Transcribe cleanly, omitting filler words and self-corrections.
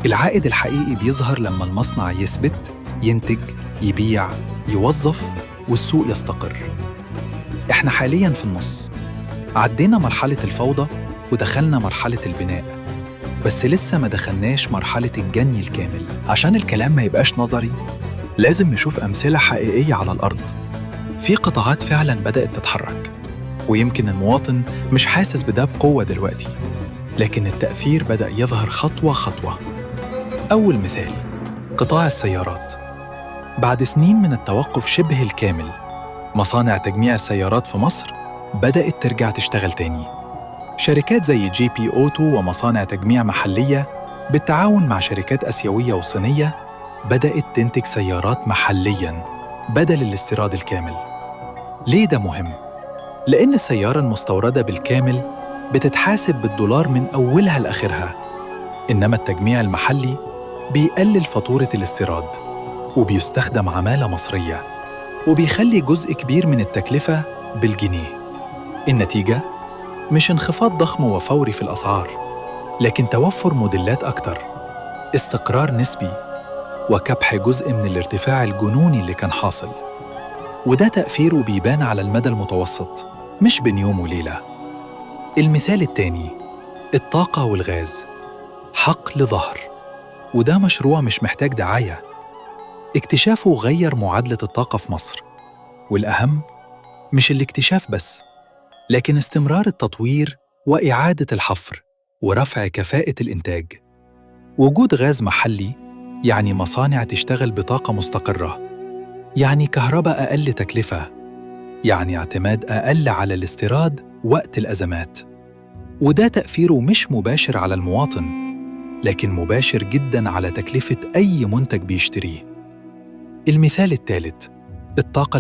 العائد الحقيقي بيظهر لما المصنع يثبت، ينتج، يبيع، يوظف، والسوق يستقر. إحنا حالياً في النص، عدينا مرحلة الفوضى ودخلنا مرحلة البناء، بس لسه ما دخلناش مرحلة الجني الكامل. عشان الكلام ما يبقاش نظري، لازم نشوف أمثلة حقيقية على الأرض. في قطاعات فعلاً بدأت تتحرك، ويمكن المواطن مش حاسس بده بقوة دلوقتي، لكن التأثير بدأ يظهر خطوة خطوة. أول مثال، قطاع السيارات. بعد سنين من التوقف شبه الكامل، مصانع تجميع السيارات في مصر بدأت ترجع تشتغل تاني. شركات زي جي بي أوتو ومصانع تجميع محلية بالتعاون مع شركات آسيوية وصينية بدأت تنتج سيارات محلياً بدل الاستيراد الكامل. ليه ده مهم؟ لأن السيارة المستوردة بالكامل بتتحاسب بالدولار من أولها لآخرها، إنما التجميع المحلي بيقلل فاتورة الاستيراد وبيستخدم عمالة مصرية، وبيخلي جزء كبير من التكلفة بالجنيه. النتيجة مش انخفاض ضخم وفوري في الأسعار، لكن توفر موديلات أكتر، استقرار نسبي، وكبح جزء من الارتفاع الجنوني اللي كان حاصل. وده تأثيره بيبان على المدى المتوسط، مش بين يوم وليلة. المثال التاني، الطاقة والغاز. حقل ظهر، وده مشروع مش محتاج دعاية. اكتشافه غير معادلة الطاقة في مصر، والأهم مش الاكتشاف بس، لكن استمرار التطوير وإعادة الحفر ورفع كفاءة الإنتاج. وجود غاز محلي يعني مصانع تشتغل بطاقة مستقرة، يعني كهرباء أقل تكلفة، يعني اعتماد أقل على الاستيراد وقت الأزمات. وده تأثيره مش مباشر على المواطن، لكن مباشر جداً على تكلفة أي منتج بيشتريه. المثال الثالث، الطاقة